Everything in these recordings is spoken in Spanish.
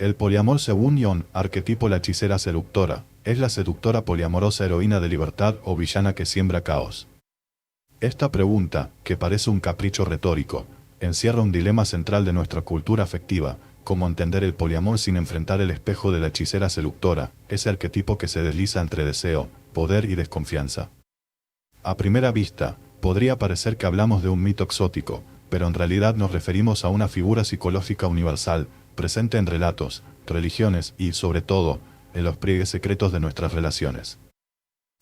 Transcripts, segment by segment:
El poliamor según Jung, arquetipo la hechicera seductora, es la seductora poliamorosa heroína de libertad o villana que siembra caos. Esta pregunta, que parece un capricho retórico, encierra un dilema central de nuestra cultura afectiva: cómo entender el poliamor sin enfrentar el espejo de la hechicera seductora, ese arquetipo que se desliza entre deseo, poder y desconfianza. A primera vista, podría parecer que hablamos de un mito exótico, pero en realidad nos referimos a una figura psicológica universal, presente en relatos, religiones y, sobre todo, en los pliegues secretos de nuestras relaciones.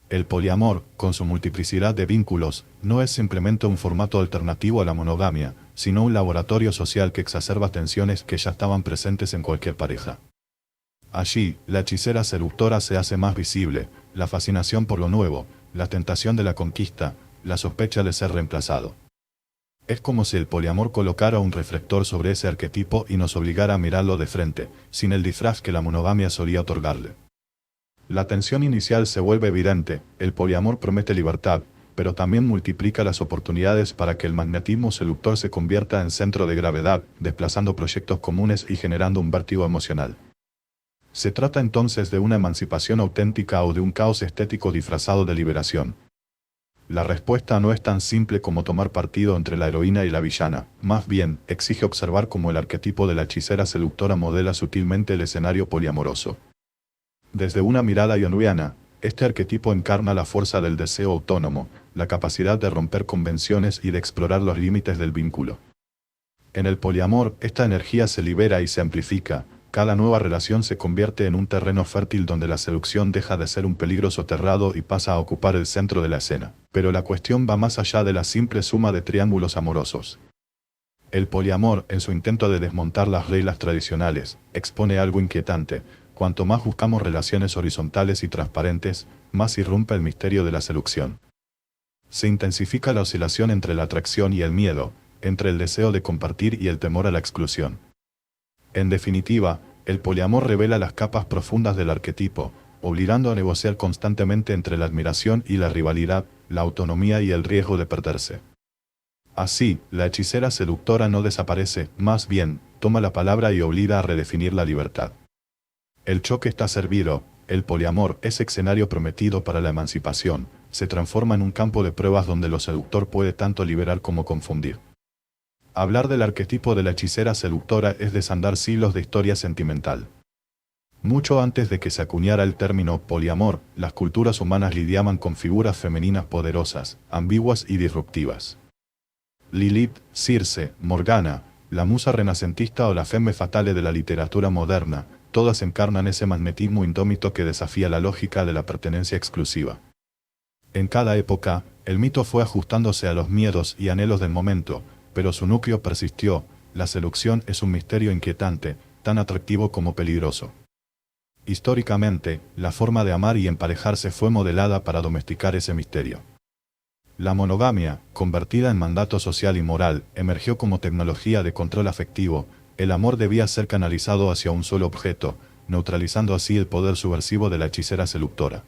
El poliamor, con su multiplicidad de vínculos, no es simplemente un formato alternativo a la monogamia, sino un laboratorio social que exacerba tensiones que ya estaban presentes en cualquier pareja. Allí, la hechicera seductora se hace más visible, la fascinación por lo nuevo, la tentación de la conquista, la sospecha de ser reemplazado. Es como si el poliamor colocara un reflector sobre ese arquetipo y nos obligara a mirarlo de frente, sin el disfraz que la monogamia solía otorgarle. La tensión inicial se vuelve evidente: el poliamor promete libertad, pero también multiplica las oportunidades para que el magnetismo seductor se convierta en centro de gravedad, desplazando proyectos comunes y generando un vértigo emocional. ¿Se trata entonces de una emancipación auténtica o de un caos estético disfrazado de liberación? La respuesta no es tan simple como tomar partido entre la heroína y la villana, más bien, exige observar cómo el arquetipo de la hechicera seductora modela sutilmente el escenario poliamoroso. Desde una mirada junguiana, este arquetipo encarna la fuerza del deseo autónomo, la capacidad de romper convenciones y de explorar los límites del vínculo. En el poliamor, esta energía se libera y se amplifica. Cada nueva relación se convierte en un terreno fértil donde la seducción deja de ser un peligro soterrado y pasa a ocupar el centro de la escena. Pero la cuestión va más allá de la simple suma de triángulos amorosos. El poliamor, en su intento de desmontar las reglas tradicionales, expone algo inquietante. Cuanto más buscamos relaciones horizontales y transparentes, más irrumpe el misterio de la seducción. Se intensifica la oscilación entre la atracción y el miedo, entre el deseo de compartir y el temor a la exclusión. En definitiva, el poliamor revela las capas profundas del arquetipo, obligando a negociar constantemente entre la admiración y la rivalidad, la autonomía y el riesgo de perderse. Así, la hechicera seductora no desaparece, más bien, toma la palabra y obliga a redefinir la libertad. El choque está servido: el poliamor, ese escenario prometido para la emancipación, se transforma en un campo de pruebas donde lo seductor puede tanto liberar como confundir. Hablar del arquetipo de la hechicera seductora es desandar siglos de historia sentimental. Mucho antes de que se acuñara el término poliamor, las culturas humanas lidiaban con figuras femeninas poderosas, ambiguas y disruptivas. Lilith, Circe, Morgana, la musa renacentista o la femme fatale de la literatura moderna, todas encarnan ese magnetismo indómito que desafía la lógica de la pertenencia exclusiva. En cada época, el mito fue ajustándose a los miedos y anhelos del momento, pero su núcleo persistió. La seducción es un misterio inquietante, tan atractivo como peligroso. Históricamente, la forma de amar y emparejarse fue modelada para domesticar ese misterio. La monogamia, convertida en mandato social y moral, emergió como tecnología de control afectivo. El amor debía ser canalizado hacia un solo objeto, neutralizando así el poder subversivo de la hechicera seductora.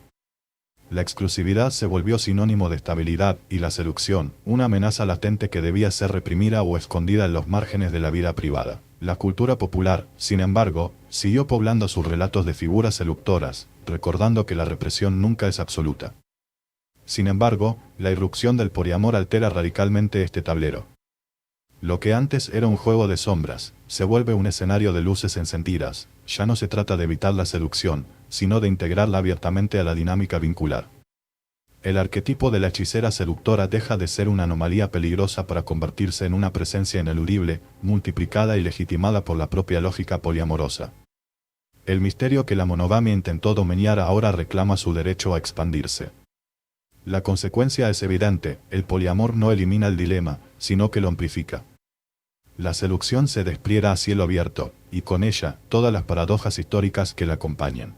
La exclusividad se volvió sinónimo de estabilidad, y la seducción, una amenaza latente que debía ser reprimida o escondida en los márgenes de la vida privada. La cultura popular, sin embargo, siguió poblando sus relatos de figuras seductoras, recordando que la represión nunca es absoluta. Sin embargo, la irrupción del poliamor altera radicalmente este tablero. Lo que antes era un juego de sombras, se vuelve un escenario de luces encendidas. Ya no se trata de evitar la seducción, sino de integrarla abiertamente a la dinámica vincular. El arquetipo de la hechicera seductora deja de ser una anomalía peligrosa para convertirse en una presencia ineludible, multiplicada y legitimada por la propia lógica poliamorosa. El misterio que la monogamia intentó domeñar ahora reclama su derecho a expandirse. La consecuencia es evidente: el poliamor no elimina el dilema, sino que lo amplifica. La seducción se despliega a cielo abierto, y con ella, todas las paradojas históricas que la acompañan.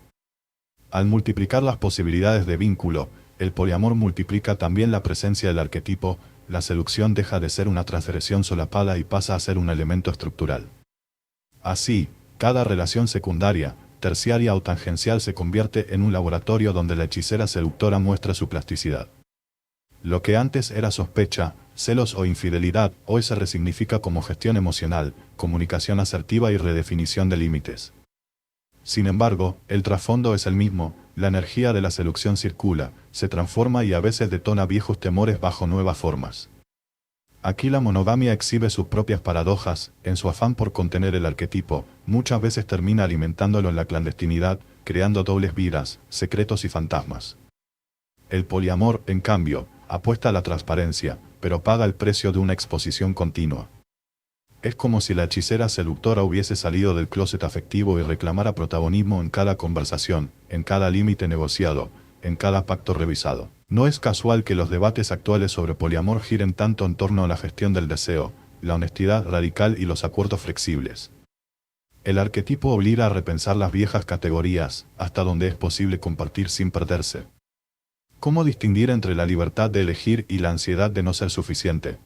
Al multiplicar las posibilidades de vínculo, el poliamor multiplica también la presencia del arquetipo. La seducción deja de ser una transgresión solapada y pasa a ser un elemento estructural. Así, cada relación secundaria, terciaria o tangencial se convierte en un laboratorio donde la hechicera seductora muestra su plasticidad. Lo que antes era sospecha, celos o infidelidad, hoy se resignifica como gestión emocional, comunicación asertiva y redefinición de límites. Sin embargo, el trasfondo es el mismo, la energía de la seducción circula, se transforma y a veces detona viejos temores bajo nuevas formas. Aquí la monogamia exhibe sus propias paradojas, en su afán por contener el arquetipo, muchas veces termina alimentándolo en la clandestinidad, creando dobles vidas, secretos y fantasmas. El poliamor, en cambio, apuesta a la transparencia, pero paga el precio de una exposición continua. Es como si la hechicera seductora hubiese salido del closet afectivo y reclamara protagonismo en cada conversación, en cada límite negociado, en cada pacto revisado. No es casual que los debates actuales sobre poliamor giren tanto en torno a la gestión del deseo, la honestidad radical y los acuerdos flexibles. El arquetipo obliga a repensar las viejas categorías, hasta donde es posible compartir sin perderse. ¿Cómo distinguir entre la libertad de elegir y la ansiedad de no ser suficiente?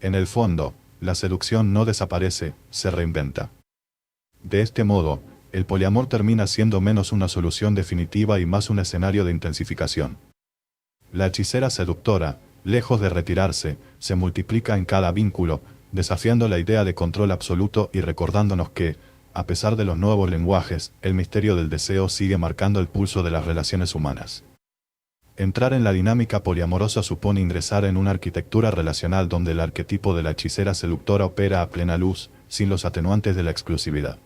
En el fondo, la seducción no desaparece, se reinventa. De este modo, el poliamor termina siendo menos una solución definitiva y más un escenario de intensificación. La hechicera seductora, lejos de retirarse, se multiplica en cada vínculo, desafiando la idea de control absoluto y recordándonos que, a pesar de los nuevos lenguajes, el misterio del deseo sigue marcando el pulso de las relaciones humanas. Entrar en la dinámica poliamorosa supone ingresar en una arquitectura relacional donde el arquetipo de la hechicera seductora opera a plena luz, sin los atenuantes de la exclusividad.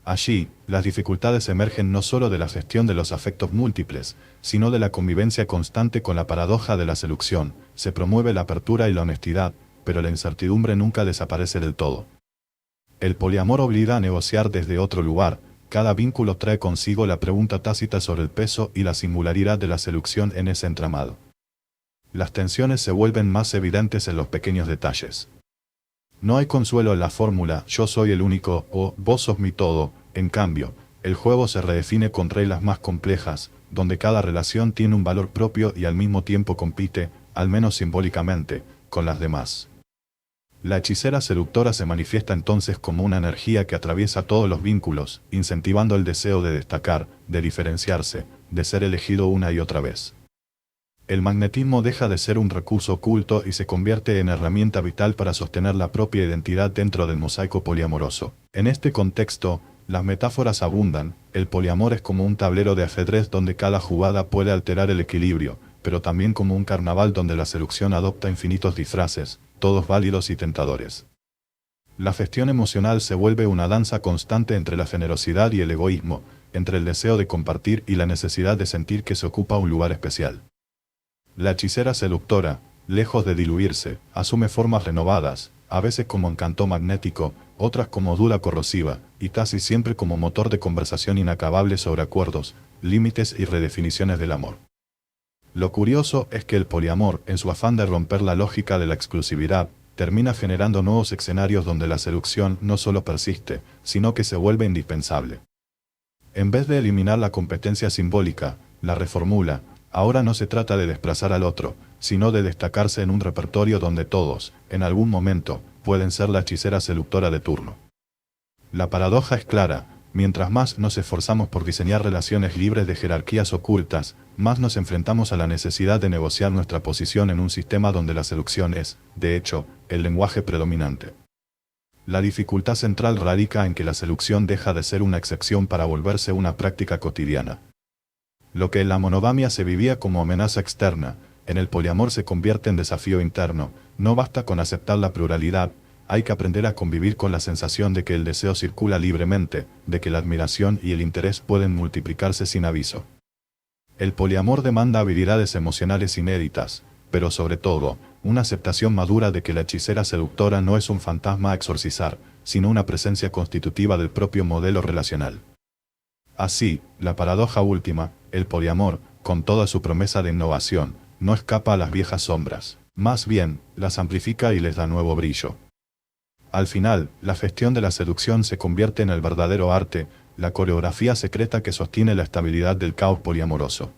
Allí, las dificultades emergen no solo de la gestión de los afectos múltiples, sino de la convivencia constante con la paradoja de la seducción. Se promueve la apertura y la honestidad, pero la incertidumbre nunca desaparece del todo. El poliamor obliga a negociar desde otro lugar. Cada vínculo trae consigo la pregunta tácita sobre el peso y la singularidad de la seducción en ese entramado. Las tensiones se vuelven más evidentes en los pequeños detalles. No hay consuelo en la fórmula «yo soy el único» o «vos sos mi todo». En cambio, el juego se redefine con reglas más complejas, donde cada relación tiene un valor propio y al mismo tiempo compite, al menos simbólicamente, con las demás. La hechicera seductora se manifiesta entonces como una energía que atraviesa todos los vínculos, incentivando el deseo de destacar, de diferenciarse, de ser elegido una y otra vez. El magnetismo deja de ser un recurso oculto y se convierte en herramienta vital para sostener la propia identidad dentro del mosaico poliamoroso. En este contexto, las metáforas abundan. El poliamor es como un tablero de ajedrez donde cada jugada puede alterar el equilibrio, pero también como un carnaval donde la seducción adopta infinitos disfraces, todos válidos y tentadores. La gestión emocional se vuelve una danza constante entre la generosidad y el egoísmo, entre el deseo de compartir y la necesidad de sentir que se ocupa un lugar especial. La hechicera seductora, lejos de diluirse, asume formas renovadas, a veces como encanto magnético, otras como duda corrosiva, y casi siempre como motor de conversación inacabable sobre acuerdos, límites y redefiniciones del amor. Lo curioso es que el poliamor, en su afán de romper la lógica de la exclusividad, termina generando nuevos escenarios donde la seducción no solo persiste, sino que se vuelve indispensable. En vez de eliminar la competencia simbólica, la reformula. Ahora no se trata de desplazar al otro, sino de destacarse en un repertorio donde todos, en algún momento, pueden ser la hechicera seductora de turno. La paradoja es clara: mientras más nos esforzamos por diseñar relaciones libres de jerarquías ocultas, más nos enfrentamos a la necesidad de negociar nuestra posición en un sistema donde la seducción es, de hecho, el lenguaje predominante. La dificultad central radica en que la seducción deja de ser una excepción para volverse una práctica cotidiana. Lo que en la monogamia se vivía como amenaza externa, en el poliamor se convierte en desafío interno. No basta con aceptar la pluralidad, hay que aprender a convivir con la sensación de que el deseo circula libremente, de que la admiración y el interés pueden multiplicarse sin aviso. El poliamor demanda habilidades emocionales inéditas, pero sobre todo, una aceptación madura de que la hechicera seductora no es un fantasma a exorcizar, sino una presencia constitutiva del propio modelo relacional. Así, la paradoja última, el poliamor, con toda su promesa de innovación, no escapa a las viejas sombras, más bien, las amplifica y les da nuevo brillo. Al final, la gestión de la seducción se convierte en el verdadero arte, la coreografía secreta que sostiene la estabilidad del caos poliamoroso.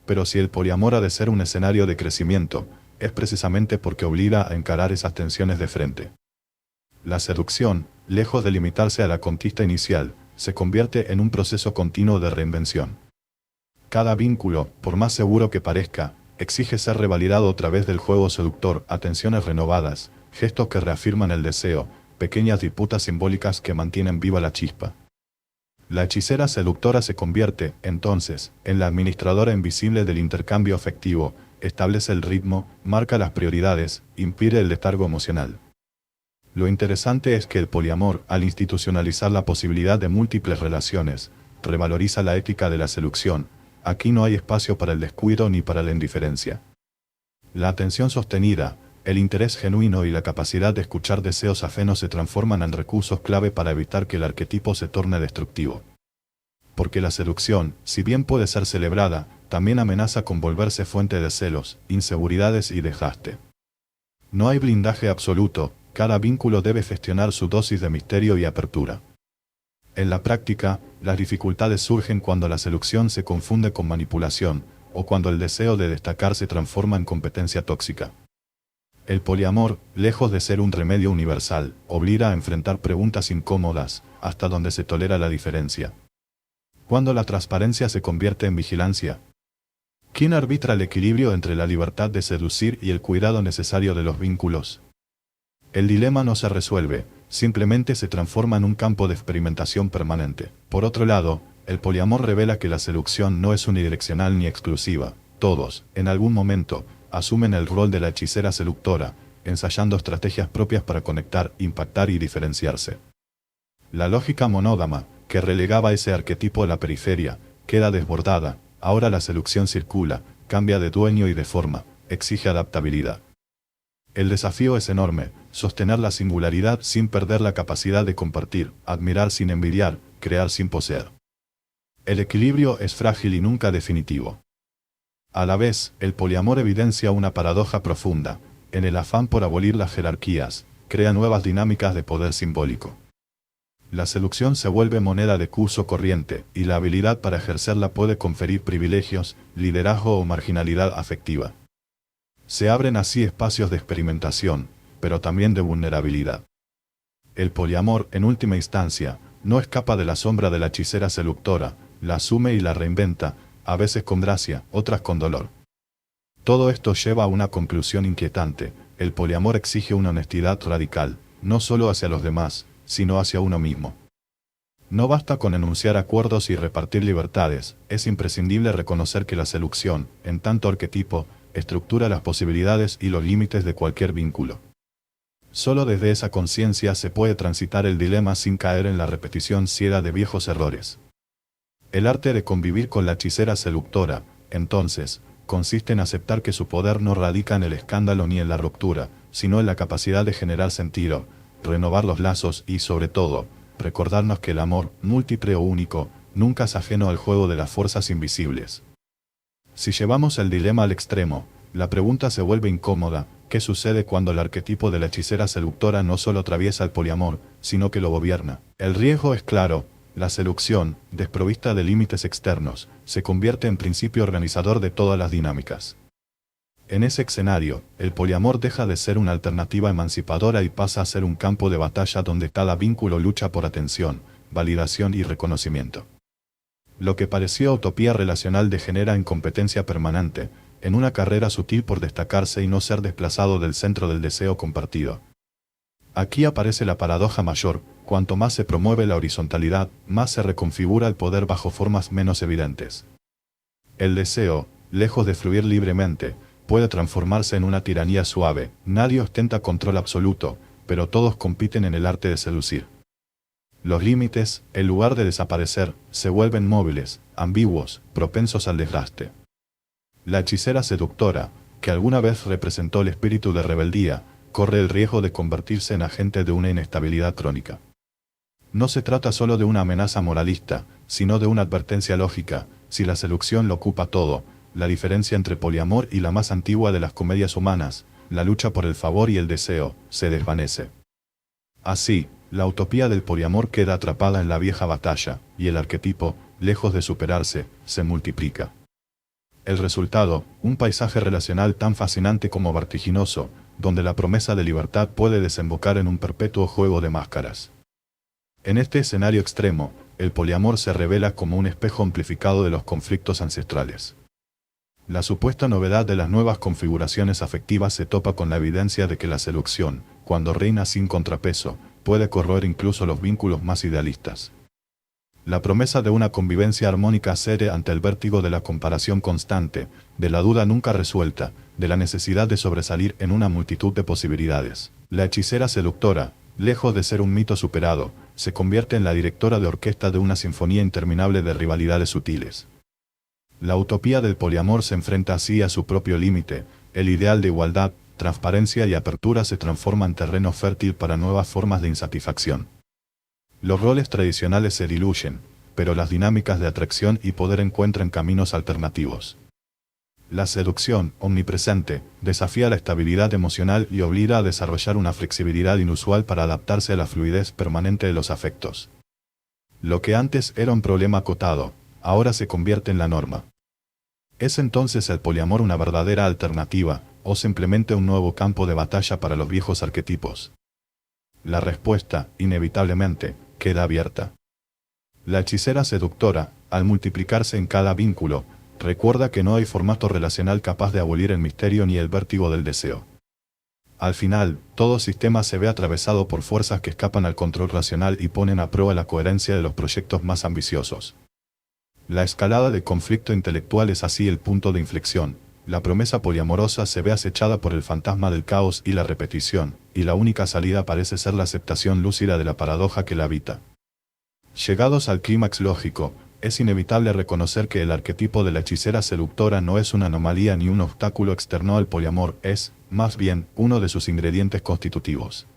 Pero si el poliamor ha de ser un escenario de crecimiento, es precisamente porque obliga a encarar esas tensiones de frente. La seducción, lejos de limitarse a la conquista inicial, se convierte en un proceso continuo de reinvención. Cada vínculo, por más seguro que parezca, exige ser revalidado a través del juego seductor, atenciones renovadas, gestos que reafirman el deseo, pequeñas disputas simbólicas que mantienen viva la chispa. La hechicera seductora se convierte, entonces, en la administradora invisible del intercambio afectivo, establece el ritmo, marca las prioridades, impide el letargo emocional. Lo interesante es que el poliamor, al institucionalizar la posibilidad de múltiples relaciones, revaloriza la ética de la seducción. Aquí no hay espacio para el descuido ni para la indiferencia. La atención sostenida, el interés genuino y la capacidad de escuchar deseos ajenos se transforman en recursos clave para evitar que el arquetipo se torne destructivo. Porque la seducción, si bien puede ser celebrada, también amenaza con volverse fuente de celos, inseguridades y desgaste. No hay blindaje absoluto, cada vínculo debe gestionar su dosis de misterio y apertura. En la práctica, las dificultades surgen cuando la seducción se confunde con manipulación, o cuando el deseo de destacar se transforma en competencia tóxica. El poliamor, lejos de ser un remedio universal, obliga a enfrentar preguntas incómodas, hasta donde se tolera la diferencia. ¿Cuándo la transparencia se convierte en vigilancia? ¿Quién arbitra el equilibrio entre la libertad de seducir y el cuidado necesario de los vínculos? El dilema no se resuelve, simplemente se transforma en un campo de experimentación permanente. Por otro lado, el poliamor revela que la seducción no es unidireccional ni exclusiva. Todos, en algún momento, asumen el rol de la hechicera seductora, ensayando estrategias propias para conectar, impactar y diferenciarse. La lógica monógama, que relegaba ese arquetipo a la periferia, queda desbordada. Ahora la seducción circula, cambia de dueño y de forma, exige adaptabilidad. El desafío es enorme, sostener la singularidad sin perder la capacidad de compartir, admirar sin envidiar, crear sin poseer. El equilibrio es frágil y nunca definitivo. A la vez, el poliamor evidencia una paradoja profunda. En el afán por abolir las jerarquías, crea nuevas dinámicas de poder simbólico. La seducción se vuelve moneda de curso corriente, y la habilidad para ejercerla puede conferir privilegios, liderazgo o marginalidad afectiva. Se abren así espacios de experimentación, pero también de vulnerabilidad. El poliamor, en última instancia, no escapa de la sombra de la hechicera seductora, la asume y la reinventa, a veces con gracia, otras con dolor. Todo esto lleva a una conclusión inquietante: el poliamor exige una honestidad radical, no solo hacia los demás, sino hacia uno mismo. No basta con enunciar acuerdos y repartir libertades, es imprescindible reconocer que la seducción, en tanto arquetipo, estructura las posibilidades y los límites de cualquier vínculo. Solo desde esa conciencia se puede transitar el dilema sin caer en la repetición ciega de viejos errores. El arte de convivir con la hechicera seductora, entonces, consiste en aceptar que su poder no radica en el escándalo ni en la ruptura, sino en la capacidad de generar sentido, renovar los lazos y, sobre todo, recordarnos que el amor, múltiple o único, nunca es ajeno al juego de las fuerzas invisibles. Si llevamos el dilema al extremo, la pregunta se vuelve incómoda: ¿qué sucede cuando el arquetipo de la hechicera seductora no solo atraviesa el poliamor, sino que lo gobierna? El riesgo es claro: la seducción, desprovista de límites externos, se convierte en principio organizador de todas las dinámicas. En ese escenario, el poliamor deja de ser una alternativa emancipadora y pasa a ser un campo de batalla donde cada vínculo lucha por atención, validación y reconocimiento. Lo que parecía utopía relacional degenera en competencia permanente, en una carrera sutil por destacarse y no ser desplazado del centro del deseo compartido. Aquí aparece la paradoja mayor: cuanto más se promueve la horizontalidad, más se reconfigura el poder bajo formas menos evidentes. El deseo, lejos de fluir libremente, puede transformarse en una tiranía suave. Nadie ostenta control absoluto, pero todos compiten en el arte de seducir. Los límites, en lugar de desaparecer, se vuelven móviles, ambiguos, propensos al desgaste. La hechicera seductora, que alguna vez representó el espíritu de rebeldía, corre el riesgo de convertirse en agente de una inestabilidad crónica. No se trata solo de una amenaza moralista, sino de una advertencia lógica: si la seducción lo ocupa todo, la diferencia entre poliamor y la más antigua de las comedias humanas, la lucha por el favor y el deseo, se desvanece. Así, la utopía del poliamor queda atrapada en la vieja batalla, y el arquetipo, lejos de superarse, se multiplica. El resultado, un paisaje relacional tan fascinante como vertiginoso, donde la promesa de libertad puede desembocar en un perpetuo juego de máscaras. En este escenario extremo, el poliamor se revela como un espejo amplificado de los conflictos ancestrales. La supuesta novedad de las nuevas configuraciones afectivas se topa con la evidencia de que la seducción, cuando reina sin contrapeso, puede corroer incluso los vínculos más idealistas. La promesa de una convivencia armónica cede ante el vértigo de la comparación constante, de la duda nunca resuelta, de la necesidad de sobresalir en una multitud de posibilidades. La hechicera seductora, lejos de ser un mito superado, se convierte en la directora de orquesta de una sinfonía interminable de rivalidades sutiles. La utopía del poliamor se enfrenta así a su propio límite, el ideal de igualdad, transparencia y apertura se transforma en terreno fértil para nuevas formas de insatisfacción. Los roles tradicionales se diluyen, pero las dinámicas de atracción y poder encuentran caminos alternativos. La seducción, omnipresente, desafía la estabilidad emocional y obliga a desarrollar una flexibilidad inusual para adaptarse a la fluidez permanente de los afectos. Lo que antes era un problema acotado, ahora se convierte en la norma. ¿Es entonces el poliamor una verdadera alternativa, o simplemente un nuevo campo de batalla para los viejos arquetipos? La respuesta, inevitablemente, queda abierta. La hechicera seductora, al multiplicarse en cada vínculo, recuerda que no hay formato relacional capaz de abolir el misterio ni el vértigo del deseo. Al final, todo sistema se ve atravesado por fuerzas que escapan al control racional y ponen a prueba la coherencia de los proyectos más ambiciosos. La escalada del conflicto intelectual es así el punto de inflexión. La promesa poliamorosa se ve acechada por el fantasma del caos y la repetición, y la única salida parece ser la aceptación lúcida de la paradoja que la habita. Llegados al clímax lógico, es inevitable reconocer que el arquetipo de la hechicera seductora no es una anomalía ni un obstáculo externo al poliamor, es, más bien, uno de sus ingredientes constitutivos.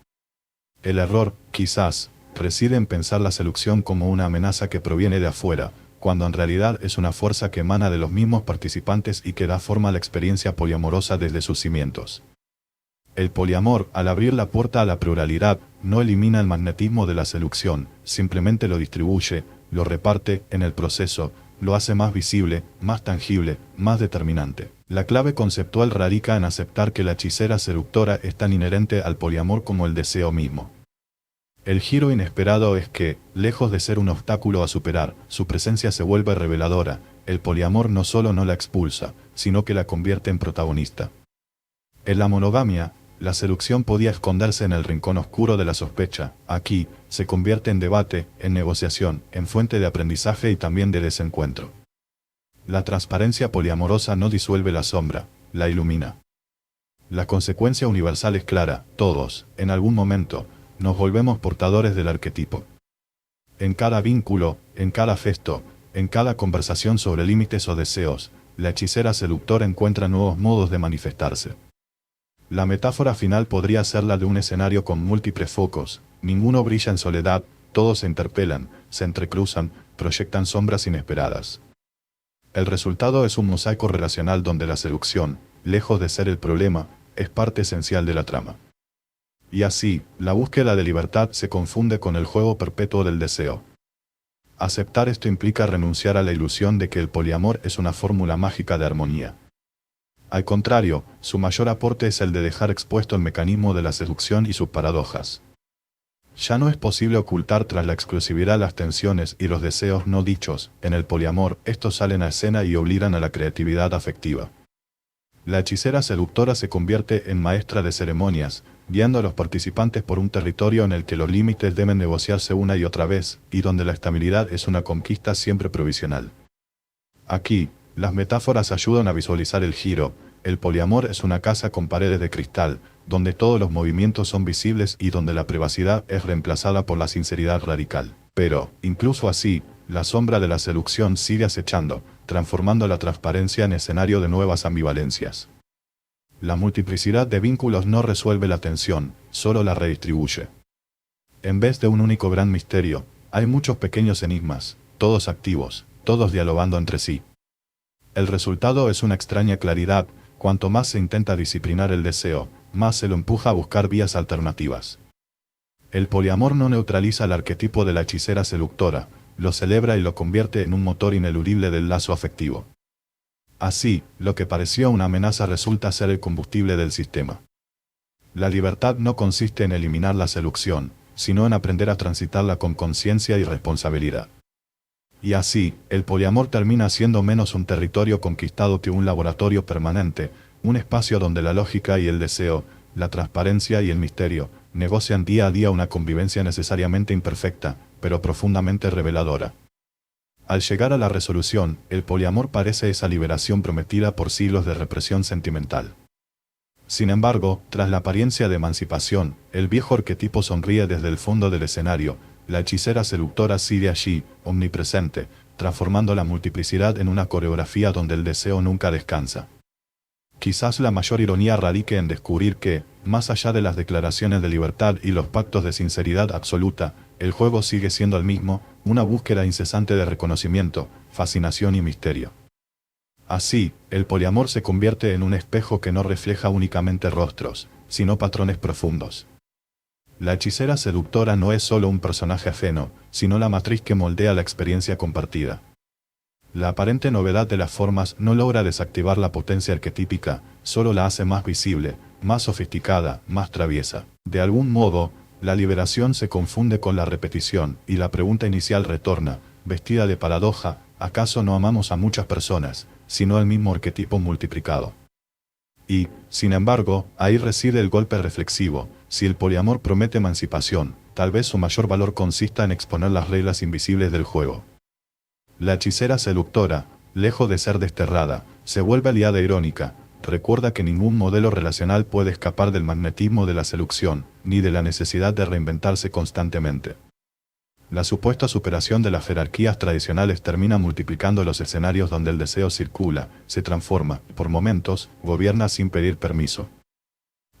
El error, quizás, reside en pensar la seducción como una amenaza que proviene de afuera, cuando en realidad es una fuerza que emana de los mismos participantes y que da forma a la experiencia poliamorosa desde sus cimientos. El poliamor, al abrir la puerta a la pluralidad, no elimina el magnetismo de la seducción, simplemente lo distribuye, lo reparte, en el proceso, lo hace más visible, más tangible, más determinante. La clave conceptual radica en aceptar que la hechicera seductora es tan inherente al poliamor como el deseo mismo. El giro inesperado es que, lejos de ser un obstáculo a superar, su presencia se vuelve reveladora. El poliamor no solo no la expulsa, sino que la convierte en protagonista. En la monogamia, la seducción podía esconderse en el rincón oscuro de la sospecha. Aquí, se convierte en debate, en negociación, en fuente de aprendizaje y también de desencuentro. La transparencia poliamorosa no disuelve la sombra, la ilumina. La consecuencia universal es clara: todos, en algún momento, nos volvemos portadores del arquetipo. En cada vínculo, en cada gesto, en cada conversación sobre límites o deseos, la hechicera seductora encuentra nuevos modos de manifestarse. La metáfora final podría ser la de un escenario con múltiples focos. Ninguno brilla en soledad, todos se interpelan, se entrecruzan, proyectan sombras inesperadas. El resultado es un mosaico relacional donde la seducción, lejos de ser el problema, es parte esencial de la trama. Y así, la búsqueda de libertad se confunde con el juego perpetuo del deseo. Aceptar esto implica renunciar a la ilusión de que el poliamor es una fórmula mágica de armonía. Al contrario, su mayor aporte es el de dejar expuesto el mecanismo de la seducción y sus paradojas. Ya no es posible ocultar tras la exclusividad las tensiones y los deseos no dichos. En el poliamor, estos salen a escena y obligan a la creatividad afectiva. La hechicera seductora se convierte en maestra de ceremonias, guiando a los participantes por un territorio en el que los límites deben negociarse una y otra vez, y donde la estabilidad es una conquista siempre provisional. Aquí, las metáforas ayudan a visualizar el giro. El poliamor es una casa con paredes de cristal, donde todos los movimientos son visibles y donde la privacidad es reemplazada por la sinceridad radical. Pero, incluso así, la sombra de la seducción sigue acechando, transformando la transparencia en escenario de nuevas ambivalencias. La multiplicidad de vínculos no resuelve la tensión, solo la redistribuye. En vez de un único gran misterio, hay muchos pequeños enigmas, todos activos, todos dialogando entre sí. El resultado es una extraña claridad. Cuanto más se intenta disciplinar el deseo, más se lo empuja a buscar vías alternativas. El poliamor no neutraliza el arquetipo de la hechicera seductora, lo celebra y lo convierte en un motor ineludible del lazo afectivo. Así, lo que parecía una amenaza resulta ser el combustible del sistema. La libertad no consiste en eliminar la seducción, sino en aprender a transitarla con conciencia y responsabilidad. Y así, el poliamor termina siendo menos un territorio conquistado que un laboratorio permanente, un espacio donde la lógica y el deseo, la transparencia y el misterio, negocian día a día una convivencia necesariamente imperfecta, pero profundamente reveladora. Al llegar a la resolución, el poliamor parece esa liberación prometida por siglos de represión sentimental. Sin embargo, tras la apariencia de emancipación, el viejo arquetipo sonríe desde el fondo del escenario. La hechicera seductora sigue allí, omnipresente, transformando la multiplicidad en una coreografía donde el deseo nunca descansa. Quizás la mayor ironía radique en descubrir que, más allá de las declaraciones de libertad y los pactos de sinceridad absoluta, el juego sigue siendo el mismo, una búsqueda incesante de reconocimiento, fascinación y misterio. Así, el poliamor se convierte en un espejo que no refleja únicamente rostros, sino patrones profundos. La hechicera seductora no es solo un personaje ajeno, sino la matriz que moldea la experiencia compartida. La aparente novedad de las formas no logra desactivar la potencia arquetípica, solo la hace más visible, más sofisticada, más traviesa. De algún modo, la liberación se confunde con la repetición, y la pregunta inicial retorna, vestida de paradoja: ¿acaso no amamos a muchas personas, sino el mismo arquetipo multiplicado? Y, sin embargo, ahí reside el golpe reflexivo. Si el poliamor promete emancipación, tal vez su mayor valor consista en exponer las reglas invisibles del juego. La hechicera seductora, lejos de ser desterrada, se vuelve aliada irónica. Recuerda que ningún modelo relacional puede escapar del magnetismo de la seducción, ni de la necesidad de reinventarse constantemente. La supuesta superación de las jerarquías tradicionales termina multiplicando los escenarios donde el deseo circula, se transforma, por momentos, gobierna sin pedir permiso.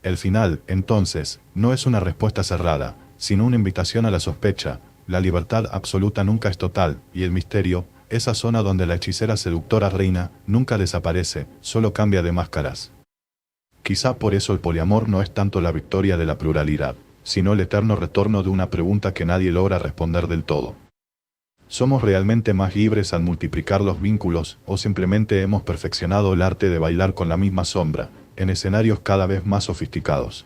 El final, entonces, no es una respuesta cerrada, sino una invitación a la sospecha. La libertad absoluta nunca es total, y el misterio, esa zona donde la hechicera seductora reina, nunca desaparece, solo cambia de máscaras. Quizá por eso el poliamor no es tanto la victoria de la pluralidad, sino el eterno retorno de una pregunta que nadie logra responder del todo. ¿Somos realmente más libres al multiplicar los vínculos, o simplemente hemos perfeccionado el arte de bailar con la misma sombra, en escenarios cada vez más sofisticados?